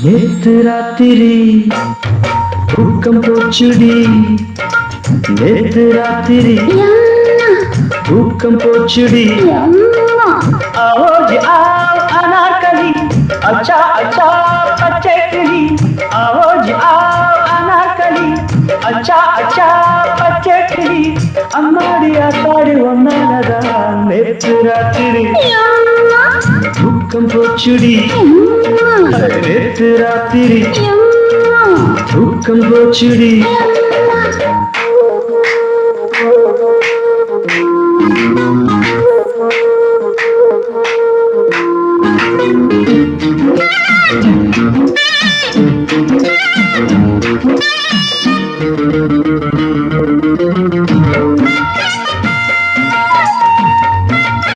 நேத்து ராத்திரி தூக்கம் போச்சுடி, நேத்து ராத்திரி தூக்கம் போச்சுடி. आओ आओ अनारकली, अच्छा अच्छा बच्चे किली. आओ आओ अनारकली, अच्छा अच्छा बच्चे किली. अम्माड़ी आताड़ी वन्नानदा नेत्तु रात्रि தூக்கம் போச்சுடி, நேத்து ராத்திரி தூக்கம் போச்சுடி.